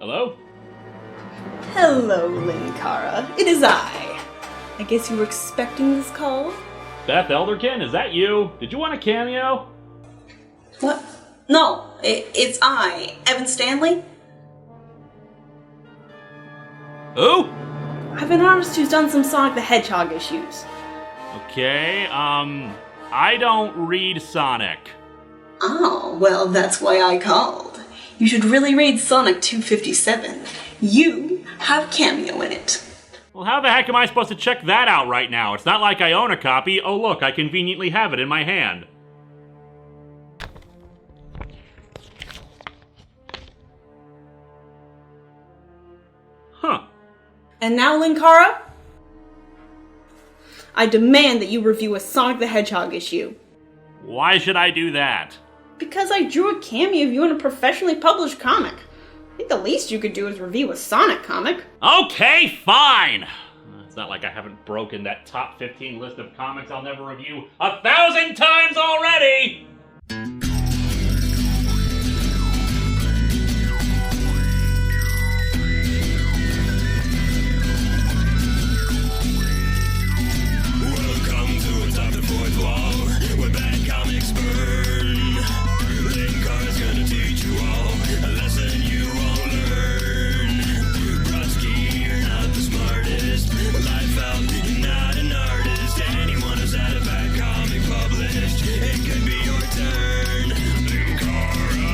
Hello? Hello, Linkara. It is I. I guess you were expecting this call? Beth Elderkin, is that you? Did you want a cameo? What? No, it's I, Evan Stanley. Who? I'm an artist who's done some Sonic the Hedgehog issues. Okay, I don't read Sonic. Oh, well, that's why I called. You should really read Sonic 257. You have cameo in it. Well, how the heck am I supposed to check that out right now? It's not like I own a copy. Oh look, I conveniently have it in my hand. Huh. And now, Linkara, I demand that you review a Sonic the Hedgehog issue. Why should I do that? Because I drew a cameo of you in a professionally published comic. I think the least you could do is review a Sonic comic. Okay, fine! It's not like I haven't broken that top 15 list of comics I'll never review 1,000 times already! Welcome to Atop the Fourth Wall, where bad comics burn. Linkara's gonna teach you all a lesson you won't learn. Brodsky, you're not the smartest. Life out, you're not an artist. Anyone who's had a bad comic published, it could be your turn. Linkara,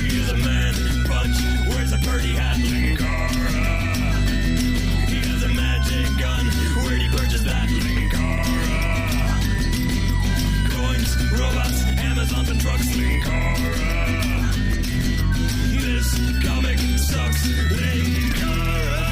he's a man punch, wears a birdie hat. Linkara, he has a magic gun. Where'd he purchase that? Linkara, coins, robots, Amazons and trucks. Linkara, this comic sucks. Linkara.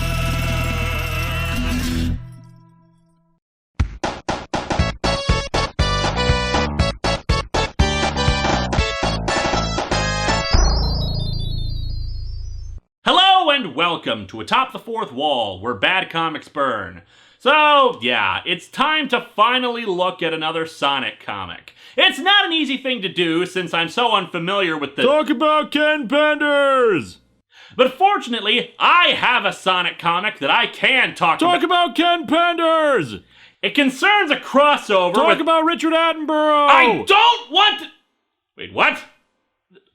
Hello and welcome to Atop the Fourth Wall, where bad comics burn. So, yeah, it's time to finally look at another Sonic comic. It's not an easy thing to do since I'm so unfamiliar with the— Talk about Ken Penders! But fortunately, I have a Sonic comic that I can talk about. Talk about Ken Penders! It concerns a crossover Talk about Richard Attenborough! I don't want to— Wait, what?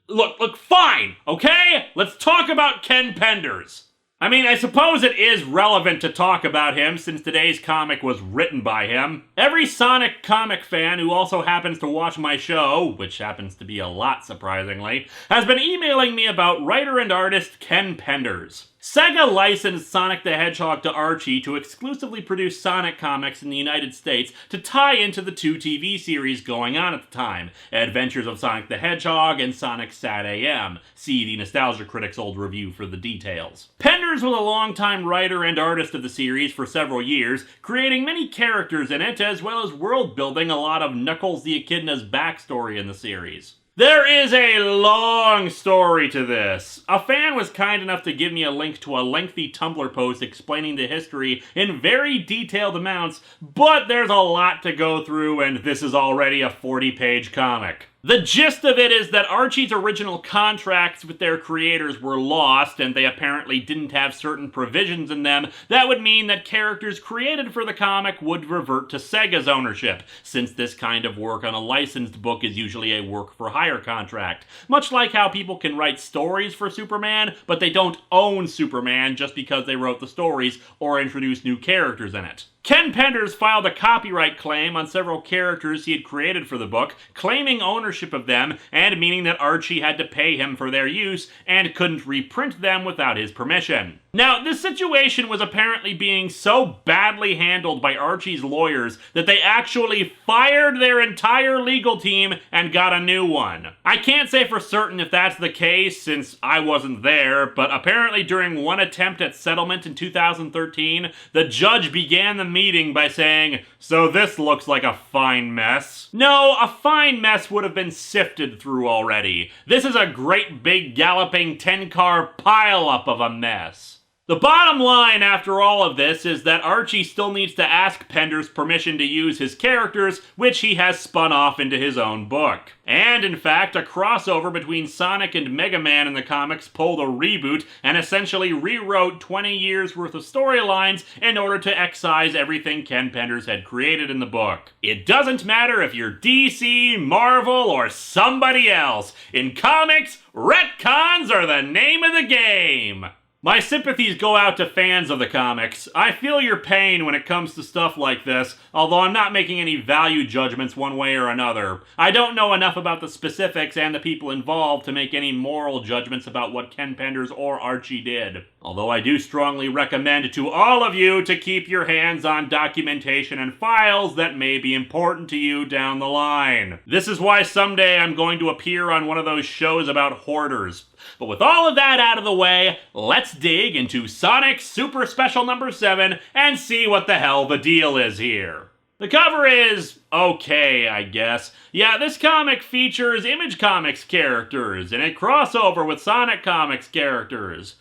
Look, fine, okay? Let's talk about Ken Penders. I mean, I suppose it is relevant to talk about him since today's comic was written by him. Every Sonic comic fan who also happens to watch my show, which happens to be a lot surprisingly, has been emailing me about writer and artist Ken Penders. Sega licensed Sonic the Hedgehog to Archie to exclusively produce Sonic comics in the United States to tie into the two TV series going on at the time, Adventures of Sonic the Hedgehog and Sonic Sat AM. See the Nostalgia Critic's old review for the details. Penders was a longtime writer and artist of the series for several years, creating many characters in it as well as world-building a lot of Knuckles the Echidna's backstory in the series. There is a long story to this. A fan was kind enough to give me a link to a lengthy Tumblr post explaining the history in very detailed amounts, but there's a lot to go through and this is already a 40-page comic. The gist of it is that Archie's original contracts with their creators were lost, and they apparently didn't have certain provisions in them that would mean that characters created for the comic would revert to Sega's ownership, since this kind of work on a licensed book is usually a work-for-hire contract. Much like how people can write stories for Superman, but they don't own Superman just because they wrote the stories or introduced new characters in it. Ken Penders filed a copyright claim on several characters he had created for the book, claiming ownership of them and meaning that Archie had to pay him for their use and couldn't reprint them without his permission. Now, this situation was apparently being so badly handled by Archie's lawyers that they actually fired their entire legal team and got a new one. I can't say for certain if that's the case since I wasn't there, but apparently during one attempt at settlement in 2013, the judge began the meeting by saying, "So this looks like a fine mess." No, a fine mess would have been sifted through already. This is a great big galloping 10-car pile-up of a mess. The bottom line after all of this is that Archie still needs to ask Penders permission to use his characters, which he has spun off into his own book. And in fact, a crossover between Sonic and Mega Man in the comics pulled a reboot and essentially rewrote 20 years worth of storylines in order to excise everything Ken Penders had created in the book. It doesn't matter if you're DC, Marvel, or somebody else. In comics, retcons are the name of the game. My sympathies go out to fans of the comics. I feel your pain when it comes to stuff like this, although I'm not making any value judgments one way or another. I don't know enough about the specifics and the people involved to make any moral judgments about what Ken Penders or Archie did. Although I do strongly recommend to all of you to keep your hands on documentation and files that may be important to you down the line. This is why someday I'm going to appear on one of those shows about hoarders. But with all of that out of the way, let's dig into Sonic Super Special number 7 and see what the hell the deal is here. The cover is okay, I guess. Yeah, this comic features Image Comics characters and a crossover with Sonic Comics characters.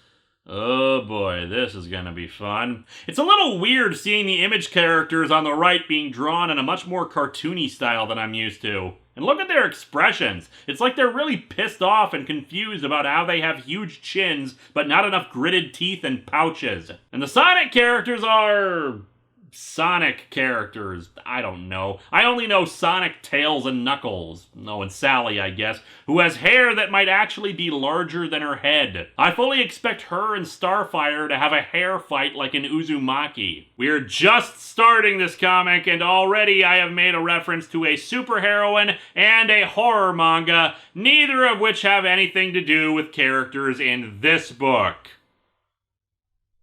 Oh boy, this is gonna be fun. It's a little weird seeing the Image characters on the right being drawn in a much more cartoony style than I'm used to. And look at their expressions. It's like they're really pissed off and confused about how they have huge chins, but not enough gritted teeth and pouches. And the Sonic characters are Sonic characters. I don't know. I only know Sonic, Tails, and Knuckles. Oh, and Sally, I guess, who has hair that might actually be larger than her head. I fully expect her and Starfire to have a hair fight like in Uzumaki. We're just starting this comic, and already I have made a reference to a superheroine and a horror manga, neither of which have anything to do with characters in this book.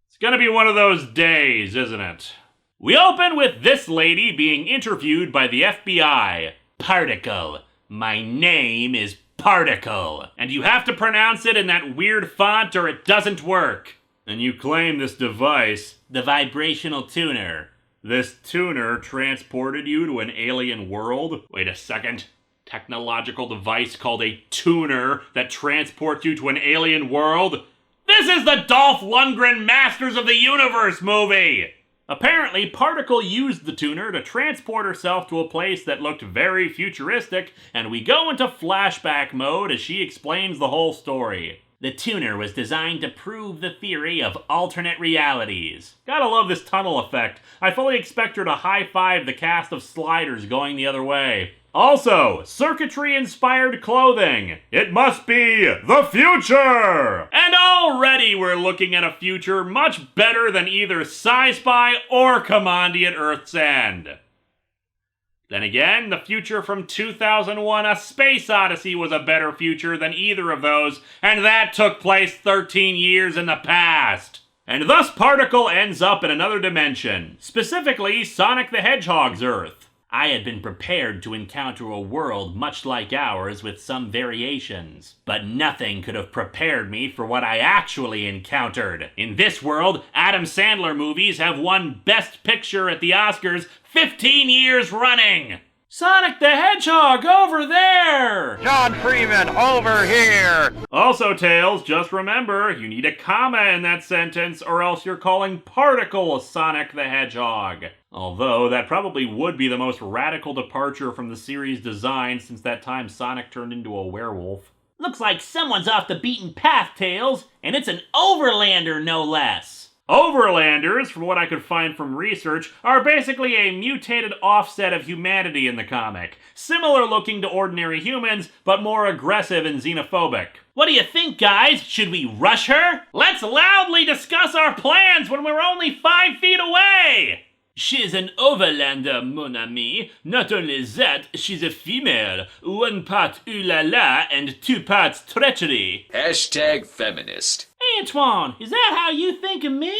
It's gonna be one of those days, isn't it? We open with this lady being interviewed by the FBI. Particle. My name is Particle. And you have to pronounce it in that weird font or it doesn't work. And you claim this device, the vibrational tuner. This tuner transported you to an alien world? Wait a second. Technological device called a tuner that transports you to an alien world? This is the Dolph Lundgren Masters of the Universe movie! Apparently, Particle used the tuner to transport herself to a place that looked very futuristic, and we go into flashback mode as she explains the whole story. The tuner was designed to prove the theory of alternate realities. Gotta love this tunnel effect. I fully expect her to high-five the cast of Sliders going the other way. Also, circuitry-inspired clothing. It must be the future! And already we're looking at a future much better than either Sci-Spy or Commandiant Earth's End. Then again, the future from 2001 A Space Odyssey was a better future than either of those, and that took place 13 years in the past. And thus Particle ends up in another dimension, specifically Sonic the Hedgehog's Earth. I had been prepared to encounter a world much like ours with some variations, but nothing could have prepared me for what I actually encountered. In this world, Adam Sandler movies have won Best Picture at the Oscars 15 years running! Sonic the Hedgehog, over there! John Freeman, over here! Also, Tails, just remember, you need a comma in that sentence or else you're calling Particle Sonic the Hedgehog. Although, that probably would be the most radical departure from the series' design since that time Sonic turned into a werewolf. Looks like someone's off the beaten path, Tails, and it's an overlander, no less. Overlanders, from what I could find from research, are basically a mutated offset of humanity in the comic. Similar looking to ordinary humans, but more aggressive and xenophobic. What do you think, guys? Should we rush her? Let's loudly discuss our plans when we're only 5 feet away! She's an overlander, mon ami. Not only that, she's a female. 1 part ooh la la and 2 parts treachery. Hashtag feminist. Antoine, is that how you think of me?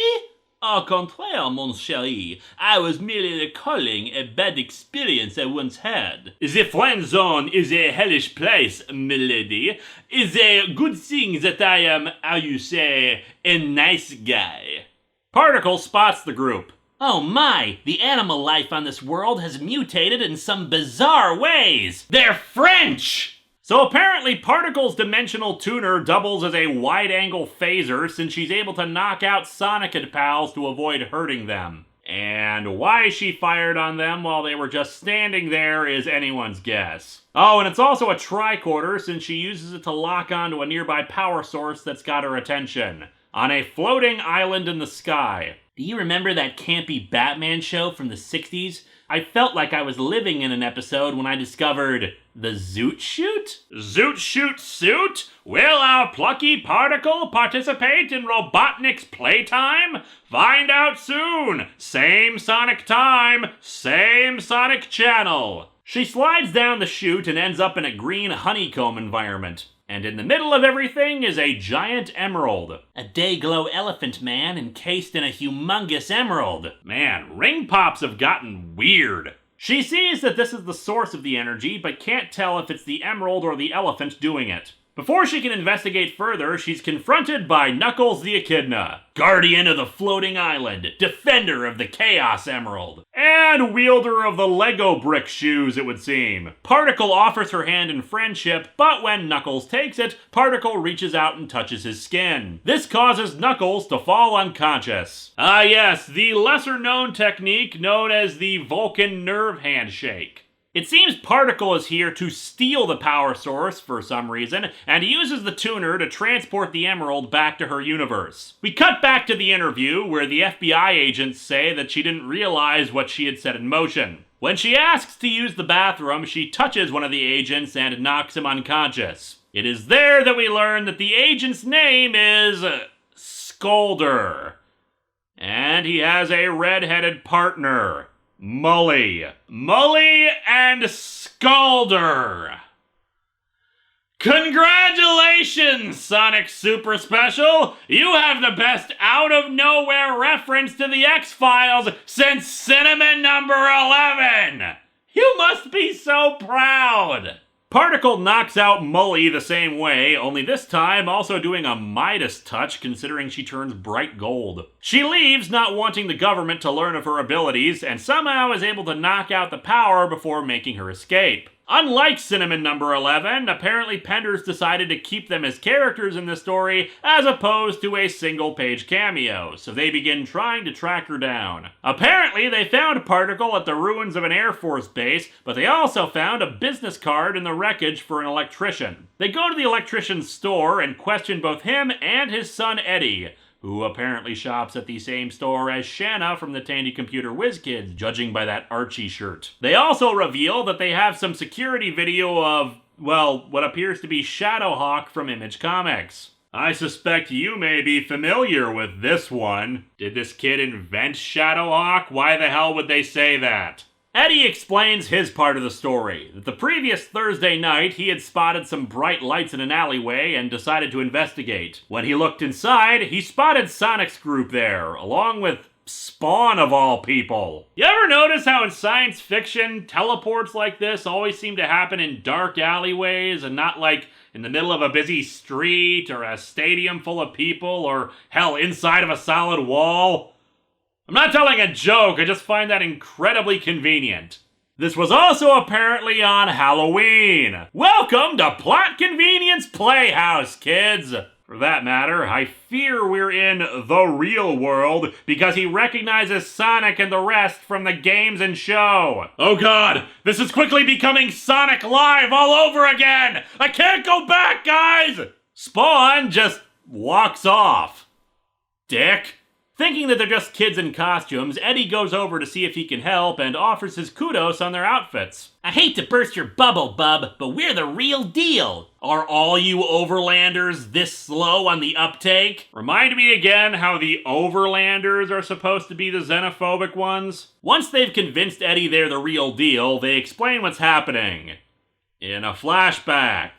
Au contraire, mon chéri. I was merely recalling a bad experience I once had. The friend zone is a hellish place, milady. It's a good thing that I am, how you say, a nice guy. Particle spots the group. Oh my, the animal life on this world has mutated in some bizarre ways. They're French! So apparently Particle's dimensional tuner doubles as a wide-angle phaser since she's able to knock out Sonic and pals to avoid hurting them. And why she fired on them while they were just standing there is anyone's guess. Oh, and it's also a tricorder since she uses it to lock onto a nearby power source that's got her attention. On a floating island in the sky. Do you remember that campy Batman show from the 60s? I felt like I was living in an episode when I discovered the Zoot Shoot? Zoot Shoot Suit? Will our plucky Particle participate in Robotnik's playtime? Find out soon! Same Sonic time, same Sonic channel. She slides down the chute and ends up in a green honeycomb environment. And in the middle of everything is a giant emerald. A day-glow elephant man encased in a humongous emerald. Man, ring pops have gotten weird. She sees that this is the source of the energy, but can't tell if it's the emerald or the elephant doing it. Before she can investigate further, she's confronted by Knuckles the Echidna, guardian of the floating island, defender of the Chaos Emerald, and wielder of the Lego brick shoes, it would seem. Particle offers her hand in friendship, but when Knuckles takes it, Particle reaches out and touches his skin. This causes Knuckles to fall unconscious. Ah yes, the lesser-known technique known as the Vulcan nerve handshake. It seems Particle is here to steal the power source for some reason, and uses the tuner to transport the emerald back to her universe. We cut back to the interview, where the FBI agents say that she didn't realize what she had set in motion. When she asks to use the bathroom, she touches one of the agents and knocks him unconscious. It is there that we learn that the agent's name is Scolder. And he has a red-headed partner. Mully and Scolder. Congratulations, Sonic Super Special! You have the best out-of-nowhere reference to the X-Files since Cinnamon number 11! You must be so proud! Particle knocks out Mully the same way, only this time also doing a Midas touch considering she turns bright gold. She leaves, not wanting the government to learn of her abilities, and somehow is able to knock out the power before making her escape. Unlike Cinnamon number 11, apparently Penders decided to keep them as characters in the story as opposed to a single-page cameo, so they begin trying to track her down. Apparently, they found Particle at the ruins of an Air Force base, but they also found a business card in the wreckage for an electrician. They go to the electrician's store and question both him and his son Eddie, who apparently shops at the same store as Shanna from the Tandy Computer Whiz Kids, judging by that Archie shirt. They also reveal that they have some security video of, well, what appears to be Shadowhawk from Image Comics. I suspect you may be familiar with this one. Did this kid invent Shadowhawk? Why the hell would they say that? Eddie explains his part of the story, that the previous Thursday night he had spotted some bright lights in an alleyway and decided to investigate. When he looked inside, he spotted Sonic's group there, along with Spawn of all people. You ever notice how in science fiction, teleports like this always seem to happen in dark alleyways and not like in the middle of a busy street or a stadium full of people or hell, inside of a solid wall? I'm not telling a joke, I just find that incredibly convenient. This was also apparently on Halloween. Welcome to Plot Convenience Playhouse, kids! For that matter, I fear we're in the real world because he recognizes Sonic and the rest from the games and show. Oh god, this is quickly becoming Sonic Live all over again! I can't go back, guys! Spawn just walks off. Dick. Thinking that they're just kids in costumes, Eddie goes over to see if he can help and offers his kudos on their outfits. I hate to burst your bubble, bub, but we're the real deal. Are all you overlanders this slow on the uptake? Remind me again how the overlanders are supposed to be the xenophobic ones? Once they've convinced Eddie they're the real deal, they explain what's happening. In a flashback.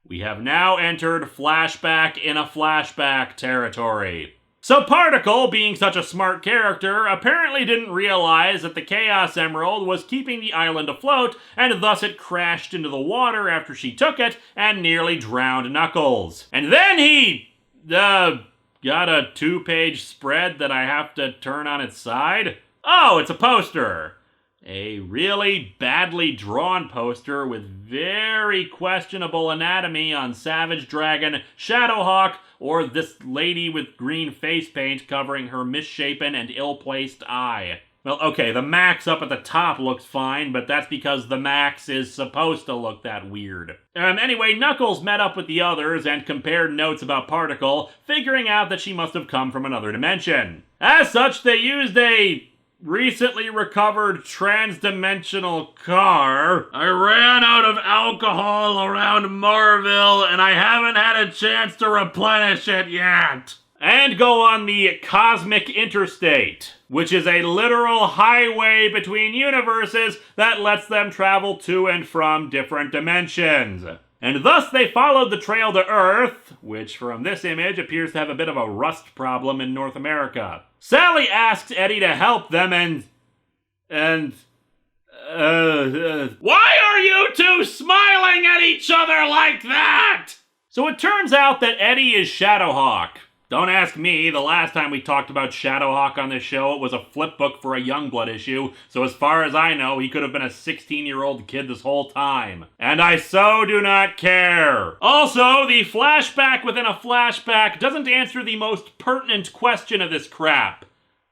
We have now entered flashback in a flashback territory. So Particle, being such a smart character, apparently didn't realize that the Chaos Emerald was keeping the island afloat, and thus it crashed into the water after she took it and nearly drowned Knuckles. And then he, got a 2-page spread that I have to turn on its side? Oh, it's a poster. A really badly drawn poster with very questionable anatomy on Savage Dragon, Shadowhawk, or this lady with green face paint covering her misshapen and ill-placed eye. Well, okay, the Max up at the top looks fine, but that's because the Max is supposed to look that weird. Anyway, Knuckles met up with the others and compared notes about Particle, figuring out that she must have come from another dimension. As such, they used a recently recovered trans-dimensional car. I ran out of alcohol around Marville, and I haven't had a chance to replenish it yet. And go on the Cosmic Interstate, which is a literal highway between universes that lets them travel to and from different dimensions. And thus they followed the trail to Earth, which from this image appears to have a bit of a rust problem in North America. Sally asks Eddie to help them why are you two smiling at each other like that? So it turns out that Eddie is Shadowhawk. Don't ask me, the last time we talked about Shadowhawk on this show, it was a flipbook for a Youngblood issue, so as far as I know, he could have been a 16-year-old kid this whole time. And I so do not care. Also, the flashback within a flashback doesn't answer the most pertinent question of this crap.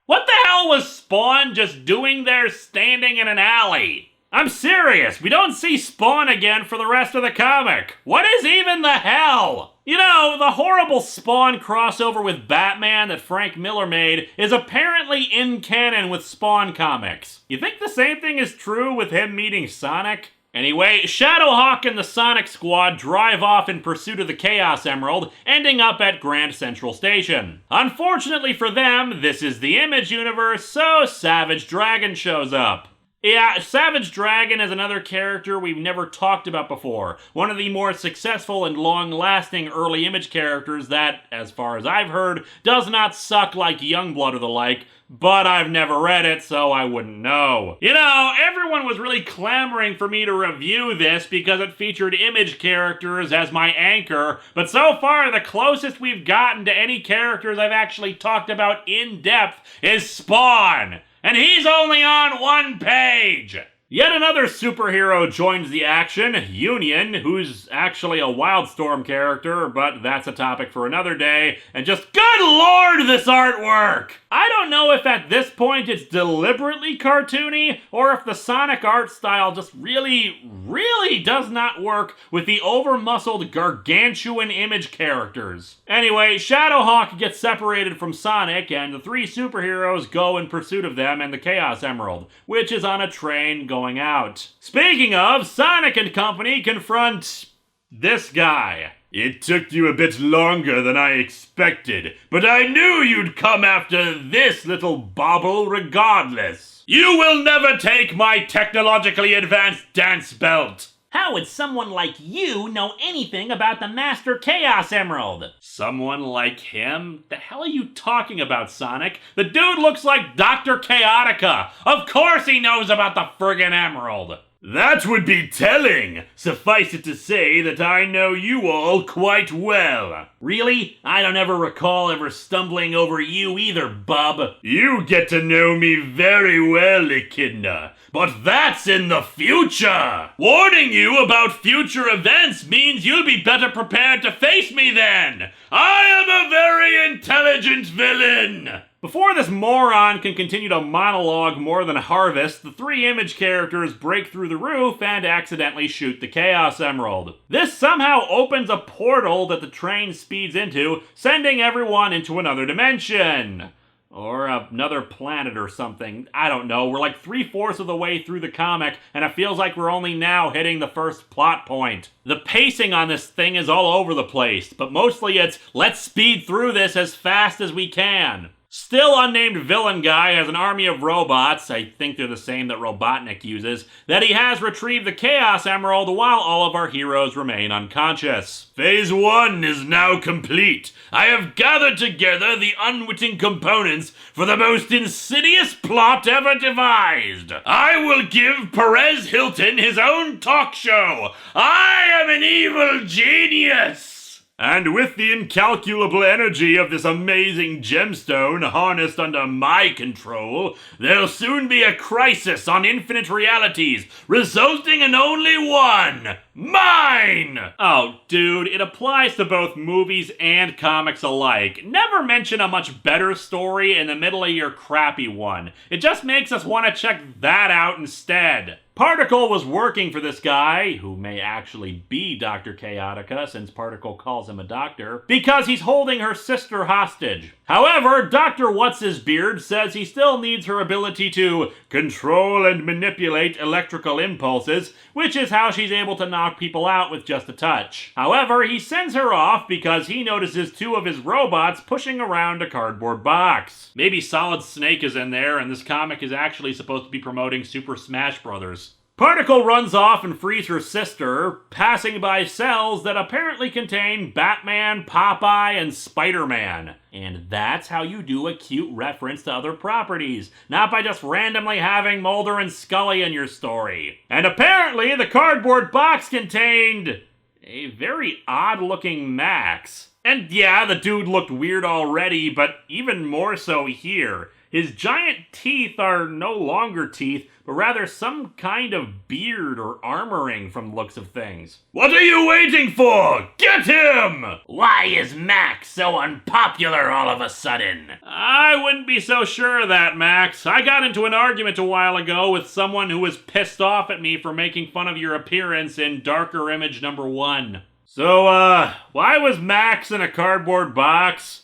What the hell was Spawn just doing there standing in an alley? I'm serious, we don't see Spawn again for the rest of the comic. What is even the hell? You know, the horrible Spawn crossover with Batman that Frank Miller made is apparently in canon with Spawn comics. You think the same thing is true with him meeting Sonic? Anyway, Shadowhawk and the Sonic Squad drive off in pursuit of the Chaos Emerald, ending up at Grand Central Station. Unfortunately for them, this is the Image universe, so Savage Dragon shows up. Yeah, Savage Dragon is another character we've never talked about before. One of the more successful and long-lasting early Image characters that, as far as I've heard, does not suck like Youngblood or the like, but I've never read it, so I wouldn't know. You know, everyone was really clamoring for me to review this because it featured Image characters as my anchor, but so far the closest we've gotten to any characters I've actually talked about in depth is Spawn. And he's only on one page! Yet another superhero joins the action, Union, who's actually a Wildstorm character, but that's a topic for another day, and just good lord, this artwork! I don't know if at this point it's deliberately cartoony, or if the Sonic art style just really does not work with the over-muscled gargantuan Image characters. Anyway, Shadowhawk gets separated from Sonic, and the three superheroes go in pursuit of them and the Chaos Emerald, which is on a train going out. Speaking of, Sonic and company confront this guy. It took you a bit longer than I expected, but I knew you'd come after this little bauble regardless. You will never take my technologically advanced dance belt. How would someone like you know anything about the Master Chaos Emerald? Someone like him? The hell are you talking about, Sonic? The dude looks like Dr. Chaotica. Of course he knows about the friggin' Emerald. That would be telling. Suffice it to say that I know you all quite well. Really? I don't ever recall ever stumbling over you either, bub. You get to know me very well, Echidna. But that's in the future! Warning you about future events means you'll be better prepared to face me then! I am a very intelligent villain! Before this moron can continue to monologue more than Harvest, the three Image characters break through the roof and accidentally shoot the Chaos Emerald. This somehow opens a portal that the train speeds into, sending everyone into another dimension. Or another planet or something. I don't know. We're like 3/4 of the way through the comic, and it feels like we're only now hitting the first plot point. The pacing on this thing is all over the place, but mostly it's, let's speed through this as fast as we can. Still unnamed villain guy has an army of robots, I think they're the same that Robotnik uses, that he has retrieved the Chaos Emerald while all of our heroes remain unconscious. Phase 1 is now complete. I have gathered together the unwitting components for the most insidious plot ever devised. I will give Perez Hilton his own talk show. I am an evil genius. And with the incalculable energy of this amazing gemstone harnessed under my control, there'll soon be a crisis on infinite realities, resulting in only one. Mine! Oh, dude, it applies to both movies and comics alike. Never mention a much better story in the middle of your crappy one. It just makes us want to check that out instead. Particle was working for this guy, who may actually be Dr. Chaotica since Particle calls him a doctor, because he's holding her sister hostage. However, Dr. What's-His-Beard says he still needs her ability to control and manipulate electrical impulses, which is how she's able to knock people out with just a touch. However, he sends her off because he notices two of his robots pushing around a cardboard box. Maybe Solid Snake is in there, and this comic is actually supposed to be promoting Super Smash Bros. Particle runs off and frees her sister, passing by cells that apparently contain Batman, Popeye, and Spider-Man. And that's how you do a cute reference to other properties, not by just randomly having Mulder and Scully in your story. And apparently the cardboard box contained a very odd-looking Max. And yeah, the dude looked weird already, but even more so here. His giant teeth are no longer teeth, but rather some kind of beard or armoring from the looks of things. What are you waiting for? Get him! Why is Max so unpopular all of a sudden? I wouldn't be so sure of that, Max. I got into an argument a while ago with someone who was pissed off at me for making fun of your appearance in Darker Image #1. So, why was Max in a cardboard box?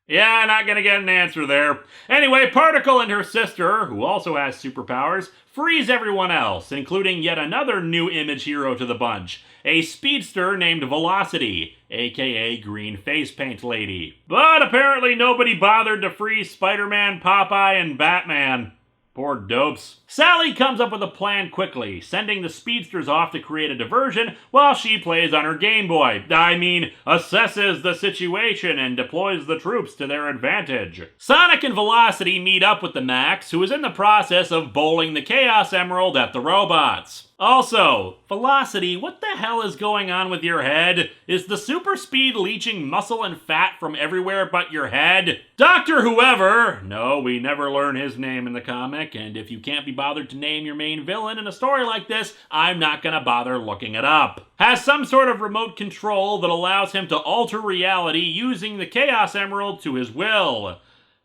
Yeah, not gonna get an answer there. Anyway, Particle and her sister, who also has superpowers, frees everyone else, including yet another new Image hero to the bunch, a speedster named Velocity, aka Green Face Paint Lady. But apparently nobody bothered to free Spider-Man, Popeye, and Batman. Poor dopes. Sally comes up with a plan quickly, sending the speedsters off to create a diversion while she plays on her Game Boy. Assesses the situation and deploys the troops to their advantage. Sonic and Velocity meet up with the Max, who is in the process of bowling the Chaos Emerald at the robots. Also, Velocity, what the hell is going on with your head? Is the super speed leaching muscle and fat from everywhere but your head? Dr. Whoever, no, we never learn his name in the comic, and if you can't be bothered to name your main villain in a story like this, I'm not gonna bother looking it up. Has some sort of remote control that allows him to alter reality using the Chaos Emerald to his will,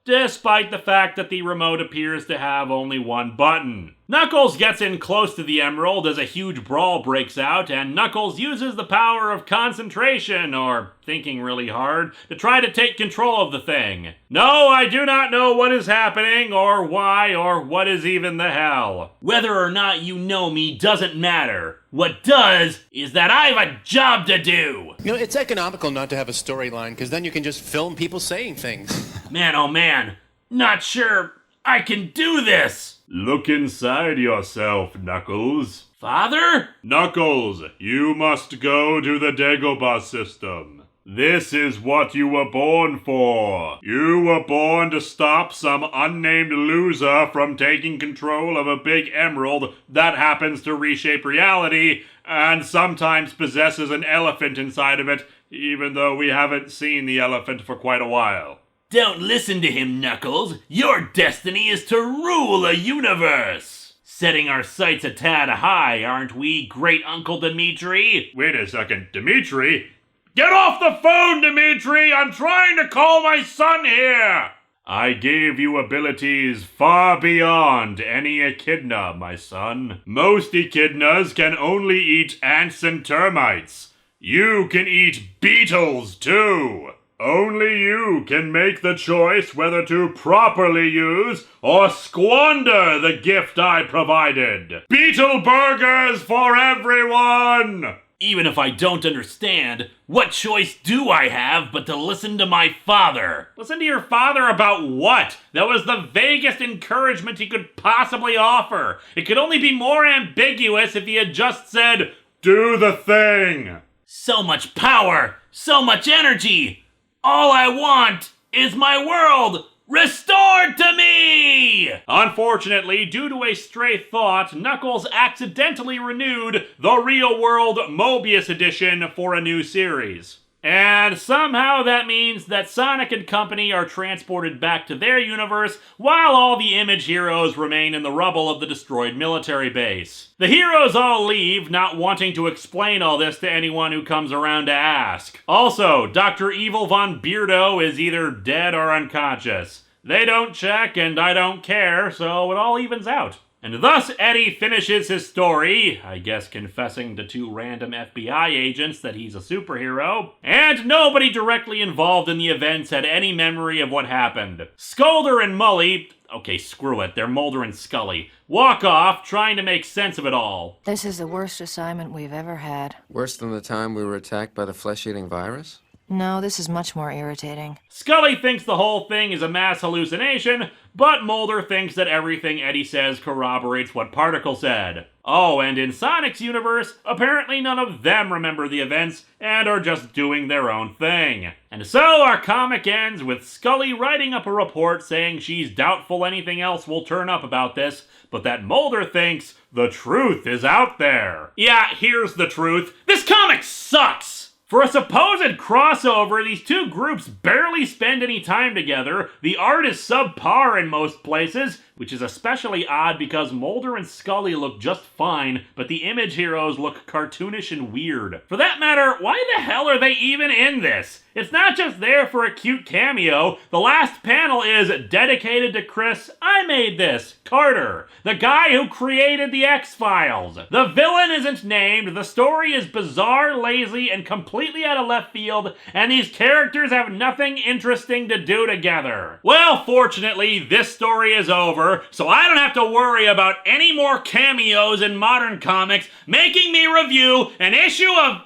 despite the fact that the remote appears to have only one button. Knuckles gets in close to the Emerald as a huge brawl breaks out, and Knuckles uses the power of concentration, or thinking really hard, to try to take control of the thing. No, I do not know what is happening, or why, or what is even the hell. Whether or not you know me doesn't matter. What does is that I have a job to do! You know, it's economical not to have a storyline, because then you can just film people saying things. Man, oh man, not sure I can do this! Look inside yourself, Knuckles. Father? Knuckles, you must go to the Dagobah system. This is what you were born for. You were born to stop some unnamed loser from taking control of a big emerald that happens to reshape reality and sometimes possesses an elephant inside of it, even though we haven't seen the elephant for quite a while. Don't listen to him, Knuckles. Your destiny is to rule a universe. Setting our sights a tad high, aren't we, Great Uncle Dimitri? Wait a second, Dimitri? Get off the phone, Dimitri! I'm trying to call my son here! I gave you abilities far beyond any echidna, my son. Most echidnas can only eat ants and termites. You can eat beetles, too. Only you can make the choice whether to properly use or squander the gift I provided. Beetle burgers for everyone! Even if I don't understand, what choice do I have but to listen to my father? Listen to your father about what? That was the vaguest encouragement he could possibly offer. It could only be more ambiguous if he had just said, do the thing. So much power, so much energy. All I want is my world restored to me! Unfortunately, due to a stray thought, Knuckles accidentally renewed the Real World Mobius Edition for a new series. And somehow that means that Sonic and company are transported back to their universe while all the Image heroes remain in the rubble of the destroyed military base. The heroes all leave, not wanting to explain all this to anyone who comes around to ask. Also, Dr. Evil Von Beardo is either dead or unconscious. They don't check and I don't care, so it all evens out. And thus Eddie finishes his story, I guess confessing to two random FBI agents that he's a superhero, and nobody directly involved in the events had any memory of what happened. Scolder and Mully, okay, screw it, they're Mulder and Scully, walk off trying to make sense of it all. This is the worst assignment we've ever had. Worse than the time we were attacked by the flesh-eating virus? No, this is much more irritating. Scully thinks the whole thing is a mass hallucination, but Mulder thinks that everything Eddie says corroborates what Particle said. Oh, and in Sonic's universe, apparently none of them remember the events and are just doing their own thing. And so our comic ends with Scully writing up a report saying she's doubtful anything else will turn up about this, but that Mulder thinks the truth is out there. Yeah, here's the truth. This comic sucks! For a supposed crossover, these two groups barely spend any time together, the art is subpar in most places, which is especially odd because Mulder and Scully look just fine, but the Image heroes look cartoonish and weird. For that matter, why the hell are they even in this? It's not just there for a cute cameo. The last panel is dedicated to Chris, I made this, Carter, the guy who created the X-Files. The villain isn't named, the story is bizarre, lazy, and completely out of left field, and these characters have nothing interesting to do together. Well, fortunately, this story is over, so I don't have to worry about any more cameos in modern comics making me review an issue of...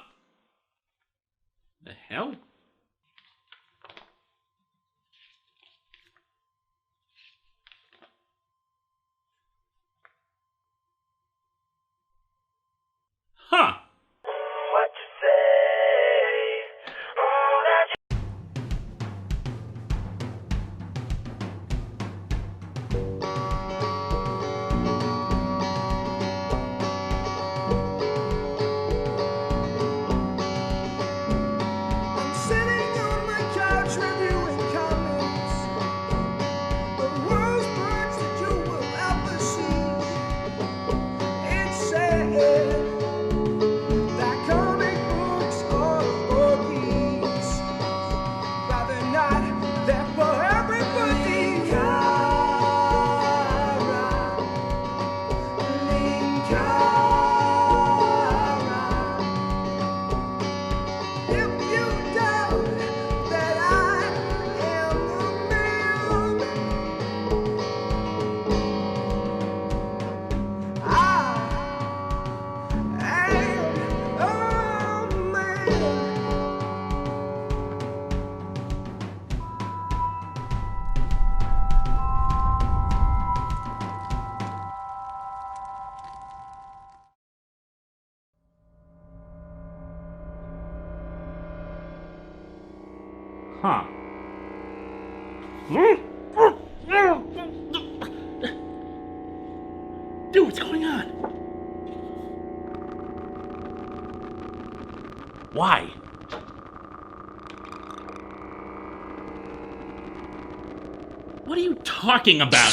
The hell? Huh. What you say? Oh, that I'm sitting on my couch reviewing comics, the worst parts that you will ever see. It's sad. Huh. Dude, what's going on? Why? What are you talking about?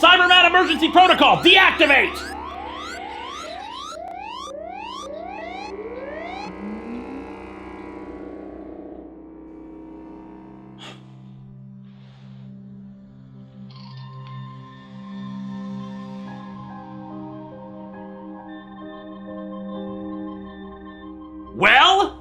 Cybermat emergency protocol, deactivate! Well?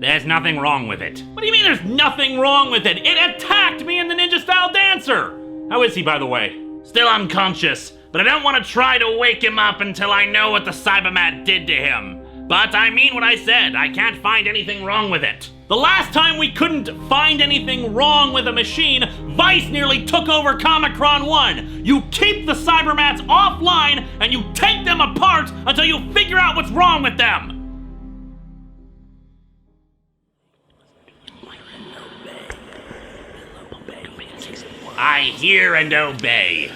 There's nothing wrong with it. What do you mean there's nothing wrong with it? It attacked me in the ninja-style dancer! How is he, by the way? Still unconscious, but I don't want to try to wake him up until I know what the Cybermat did to him. But I mean what I said, I can't find anything wrong with it. The last time we couldn't find anything wrong with a machine, Vice nearly took over Comicron 1. You keep the Cybermats offline and you take them apart until you figure out what's wrong with them. hear and obey.